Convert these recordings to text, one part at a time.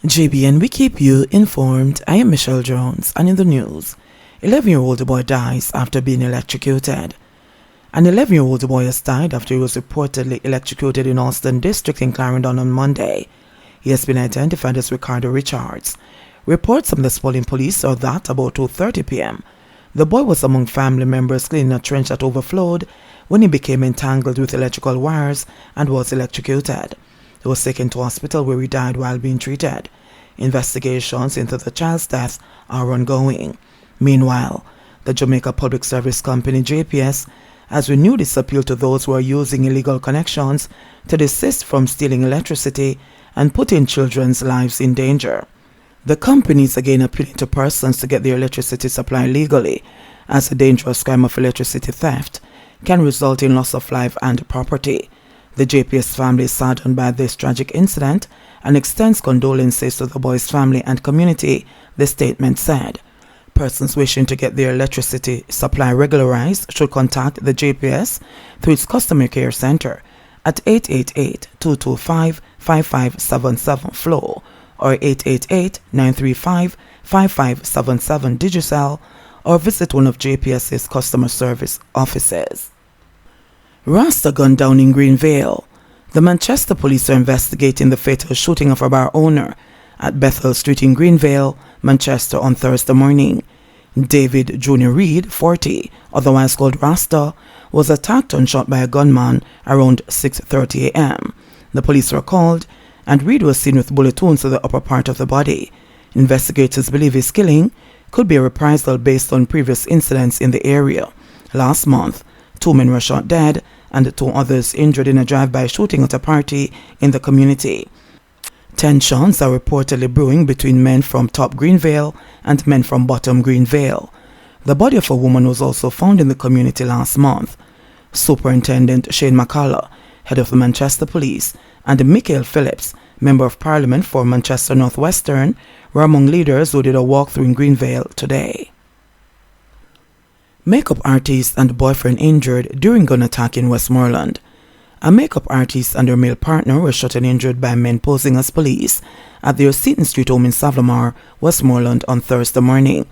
JBN, we keep you informed. I am Michelle Jones, and in the news, 11-year-old boy dies after being electrocuted. An 11-year-old boy has died after he was reportedly electrocuted in Alston District in Clarendon on Monday. He has been identified as Ricardo Richards. Reports from the Spalding police are that about 2:30 p.m., the boy was among family members cleaning a trench that overflowed when he became entangled with electrical wires and was electrocuted. He was taken to hospital where he died while being treated. Investigations into the child's death are ongoing. Meanwhile, the Jamaica Public Service Company JPS has renewed its appeal to those who are using illegal connections to desist from stealing electricity and putting children's lives in danger. The company is again appealing to persons to get their electricity supply legally, as a dangerous crime of electricity theft can result in loss of life and property. The JPS family is saddened by this tragic incident and extends condolences to the boy's family and community, the statement said. Persons wishing to get their electricity supply regularized should contact the JPS through its customer care center at 888-225-5577 Flow or 888-935-5577 Digicel, or visit one of JPS's customer service offices. Rasta gunned down in Greenvale. The Manchester police are investigating the fatal shooting of a bar owner at Bethel Street in Greenvale, Manchester on Thursday morning. David Jr. Reed, 40, otherwise called Rasta, was attacked and shot by a gunman around 6:30 a.m. The police were called, and Reed was seen with bullet wounds to the upper part of the body. Investigators believe his killing could be a reprisal based on previous incidents in the area. Last month, 2 men were shot dead and 2 others injured in a drive-by shooting at a party in the community. Tensions are reportedly brewing between men from Top Greenvale and men from Bottom Greenvale. The body of a woman was also found in the community last month. Superintendent Shane McCullough, head of the Manchester Police, and Michael Phillips, Member of Parliament for Manchester North Western, were among leaders who did a walkthrough in Greenvale today. Makeup artist and boyfriend injured during gun attack in Westmoreland. A makeup artist and her male partner were shot and injured by men posing as police at their Seaton Street home in Savlamar, Westmoreland on Thursday morning.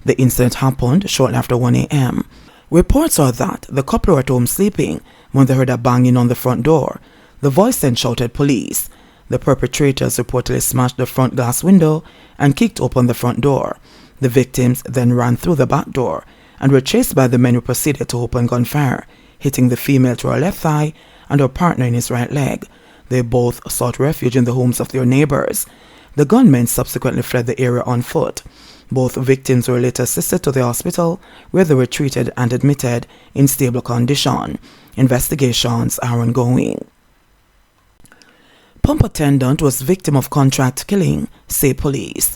The incident happened shortly after 1 a.m. Reports are that the couple were at home sleeping when they heard a banging on the front door. The voice then shouted police. The perpetrators reportedly smashed the front glass window and kicked open the front door. The victims then ran through the back door and were chased by the men who proceeded to open gunfire, hitting the female to her left thigh and her partner in his right leg. They both sought refuge in the homes of their neighbors. The gunmen subsequently fled the area on foot. Both victims were later assisted to the hospital, where they were treated and admitted in stable condition. Investigations are ongoing. Pump attendant was victim of contract killing, say police.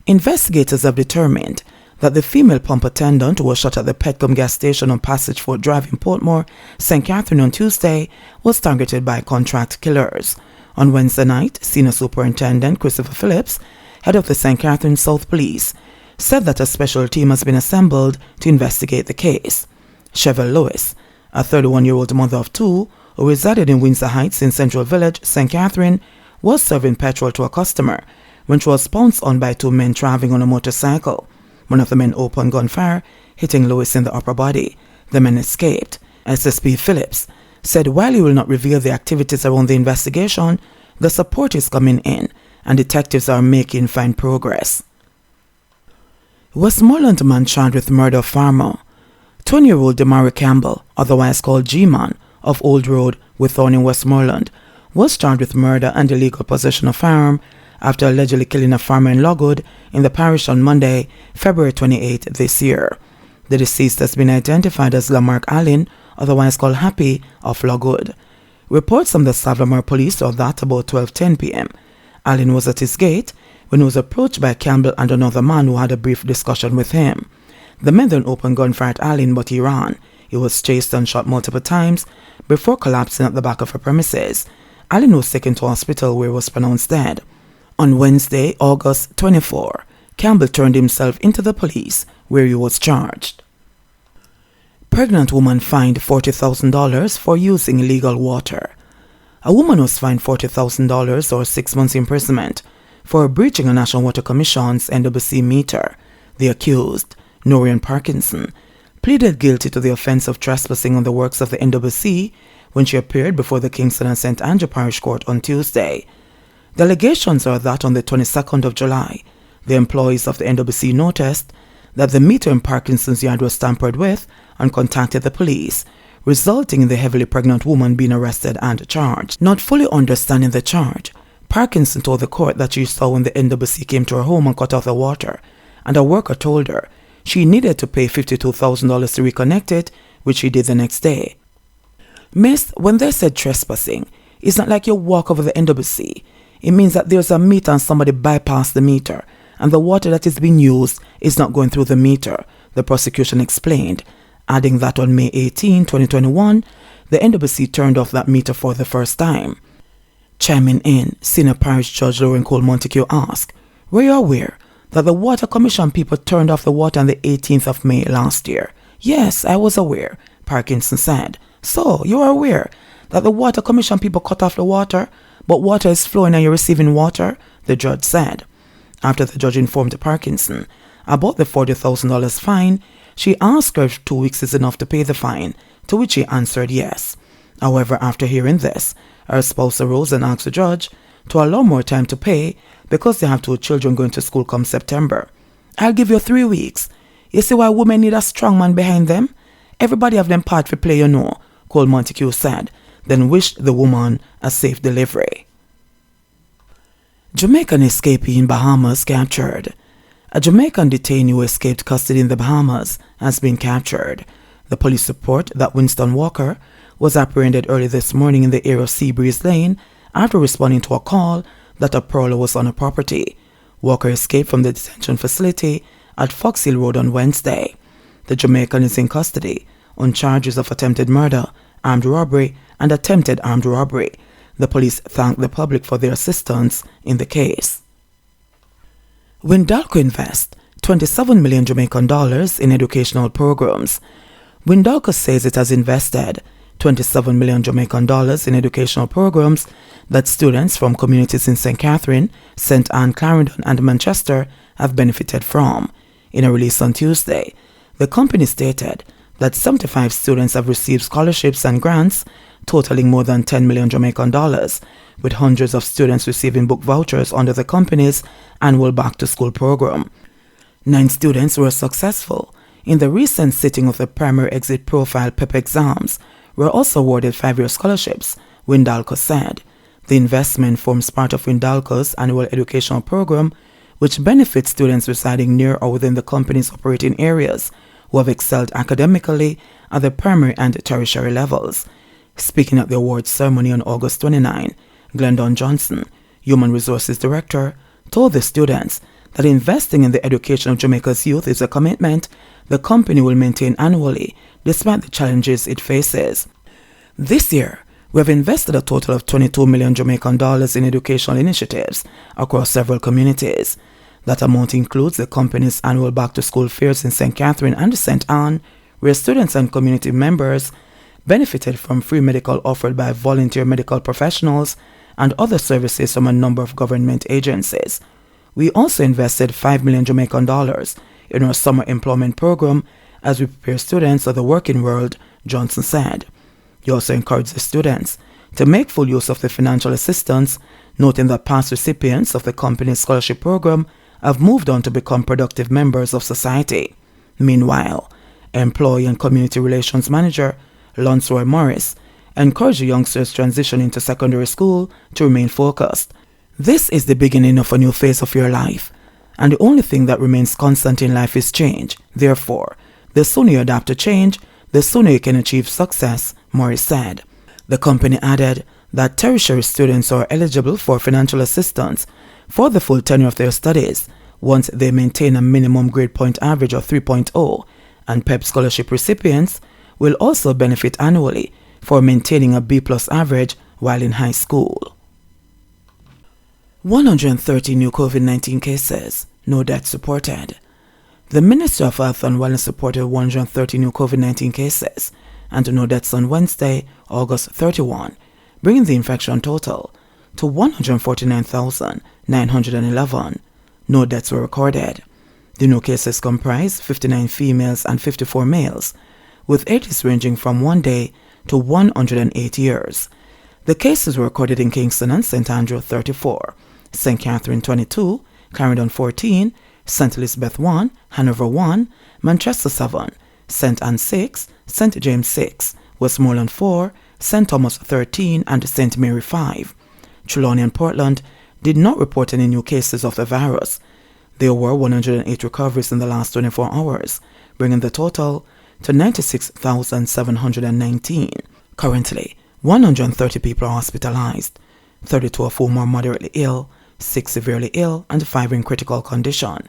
Investigators have determined that the female pump attendant who was shot at the Petcom gas station on Passage Fort Drive in Portmore, St. Catherine on Tuesday, was targeted by contract killers. On Wednesday night, Senior Superintendent Christopher Phillips, head of the St. Catherine South Police, said that a special team has been assembled to investigate the case. Chevelle Lewis, a 31-year-old mother of 2 who resided in Windsor Heights in Central Village, St. Catherine, was serving petrol to a customer when she was pounced on by 2 men traveling on a motorcycle. One of the men opened gunfire, hitting Lewis in the upper body. The men escaped. SSP Phillips said while he will not reveal the activities around the investigation, the support is coming in and detectives are making fine progress. Westmoreland man charged with murder of farmer. 20-year-old Damari Campbell, otherwise called G-Man, of Old Road, Withorn in Westmoreland, was charged with murder and illegal possession of firearm after allegedly killing a farmer in Logwood in the parish on Monday, February 28 this year. The deceased has been identified as Lamarck Allen, otherwise called Happy, of Logwood. Reports from the Savlamar police are that about 12:10 p.m. Allen was at his gate when he was approached by Campbell and another man who had a brief discussion with him. The men then opened gunfire at Allen, but he ran. He was chased and shot multiple times before collapsing at the back of a premises. Allen was taken to hospital where he was pronounced dead. On Wednesday, August 24, Campbell turned himself into the police where he was charged. Pregnant woman fined $40,000 for using illegal water. A woman was fined $40,000 or 6 months imprisonment for breaching a National Water Commission's NWC meter. The accused, Norian Parkinson, pleaded guilty to the offence of trespassing on the works of the NWC when she appeared before the Kingston and St. Andrew Parish Court on Tuesday. The allegations are that on the 22nd of July, the employees of the NWC noticed that the meter in Parkinson's yard was tampered with and contacted the police, resulting in the heavily pregnant woman being arrested and charged. Not fully understanding the charge, Parkinson told the court that she saw when the NWC came to her home and cut off the water, and a worker told her she needed to pay $52,000 to reconnect it, which she did the next day. Miss, when they said trespassing, it's not like you walk over the NWC. It means that there's a meter and somebody bypassed the meter, and the water that is being used is not going through the meter, the prosecution explained, adding that on May 18, 2021, the NWC turned off that meter for the first time. Chiming in, Senior Parish Judge Lauren Cole Montague asked, "Were you aware that the Water Commission people turned off the water on the 18th of May last year?" "Yes, I was aware," Parkinson said. "So, you are aware that the Water Commission people cut off the water, but water is flowing and you're receiving water?" the judge said. After the judge informed Parkinson about the $40,000 fine, she asked her if 2 weeks is enough to pay the fine, to which she answered yes. However, after hearing this, her spouse arose and asked the judge to allow more time to pay because they have 2 children going to school come September. "I'll give you 3 weeks. You see why women need a strong man behind them? Everybody have them part for play, you know," Cole Montague said, then wished the woman a safe delivery. Jamaican escapee in Bahamas captured. A Jamaican detainee who escaped custody in the Bahamas has been captured. The police report that Winston Walker was apprehended early this morning in the area of Seabreeze Lane after responding to a call that a prowler was on a property. Walker escaped from the detention facility at Fox Hill Road on Wednesday. The Jamaican is in custody on charges of attempted murder, armed robbery, and attempted armed robbery. The police thanked the public for their assistance in the case. Windalco invests 27 million Jamaican dollars in educational programs. Windalco says it has invested 27 million Jamaican dollars in educational programs that students from communities in St. Catherine, St. Anne, Clarendon, and Manchester have benefited from. In a release on Tuesday, the company stated that 75 students have received scholarships and grants totaling more than 10 million Jamaican dollars, with hundreds of students receiving book vouchers under the company's annual back-to-school program. 9 students were successful in the recent sitting of the Primary Exit Profile PEP exams, were also awarded 5-year scholarships, Windalco said. The investment forms part of Windalco's annual educational program, which benefits students residing near or within the company's operating areas who have excelled academically at the primary and tertiary levels. Speaking at the awards ceremony on August 29, Glendon Johnson, Human Resources Director, told the students that investing in the education of Jamaica's youth is a commitment the company will maintain annually despite the challenges it faces. This year, we have invested a total of 22 million Jamaican dollars in educational initiatives across several communities. That amount includes the company's annual back-to-school fairs in St. Catherine and St. Anne, where students and community members benefited from free medical offered by volunteer medical professionals and other services from a number of government agencies. We also invested 5 million Jamaican dollars in our summer employment program as we prepare students of the working world, Johnson said. He also encouraged the students to make full use of the financial assistance, noting that past recipients of the company's scholarship program have moved on to become productive members of society. Meanwhile, Employee and Community Relations Manager Lonsroy Morris encouraged the youngsters transitioning to secondary school to remain focused. "This is the beginning of a new phase of your life, and the only thing that remains constant in life is change. Therefore, the sooner you adapt to change, the sooner you can achieve success," Morris said. The company added that tertiary students are eligible for financial assistance for the full tenure of their studies once they maintain a minimum grade point average of 3.0, and PEP scholarship recipients will also benefit annually for maintaining a B+ average while in high school. 130 new COVID-19 cases, no deaths reported. The Ministry of Health and Wellness reported 130 new COVID-19 cases and no deaths on Wednesday, August 31, bringing the infection total to 149,9 911. No deaths were recorded. The new cases comprise 59 females and 54 males, with ages ranging from 1 day to 108 years. The cases were recorded in Kingston and St. Andrew 34, St. Catherine 22, Clarendon 14, St. Elizabeth 1, Hanover 1, Manchester 7, St. Anne 6, St. James 6, Westmoreland 4, St. Thomas 13, and St. Mary 5. Trelawney and Portland did not report any new cases of the virus. There were 108 recoveries in the last 24 hours, bringing the total to 96,719. Currently, 130 people are hospitalized, 32 of whom are moderately ill, 6 severely ill, and 5 in critical condition.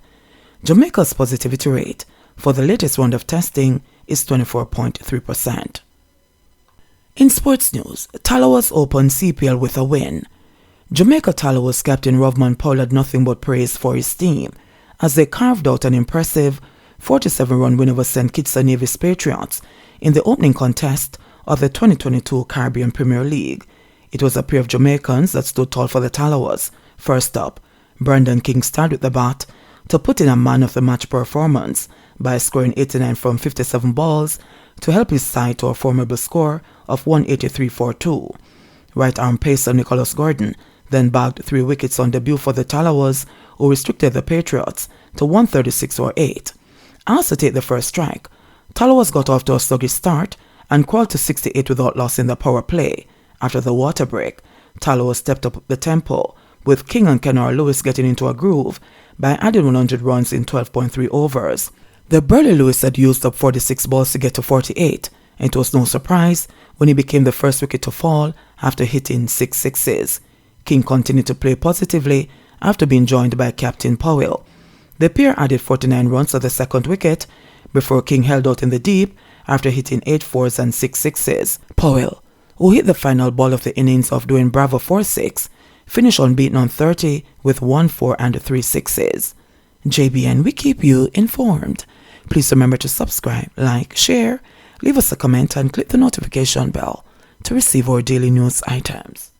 Jamaica's positivity rate for the latest round of testing is 24.3%. In sports news, Talawas opened CPL with a win. Jamaica Talawas captain Rovman Powell had nothing but praise for his team as they carved out an impressive 47-run win over St. Kitts and Nevis Patriots in the opening contest of the 2022 Caribbean Premier League. It was a pair of Jamaicans that stood tall for the Talawas. First up, Brandon King started with the bat to put in a man-of-the-match performance by scoring 89 from 57 balls to help his side to a formidable score of 183 for 2. Right-arm pacer Nicholas Gordon then bagged 3 wickets on debut for the Talawas, who restricted the Patriots to 136 for 8. As to take the first strike, Talawas got off to a sluggish start and crawled to 68 without loss in the power play. After the water break, Talawas stepped up the tempo, with King and Kenora Lewis getting into a groove by adding 100 runs in 12.3 overs. The burly Lewis had used up 46 balls to get to 48, and it was no surprise when he became the first wicket to fall after hitting 6 sixes. King continued to play positively after being joined by Captain Powell. The pair added 49 runs to the second wicket before King held out in the deep after hitting 8 fours and 6 sixes. Powell, who hit the final ball of the innings of Dwayne Bravo 4-6, finished unbeaten on 30 with 1 4 and 3 sixes. JBN, we keep you informed. Please remember to subscribe, like, share, leave us a comment and click the notification bell to receive our daily news items.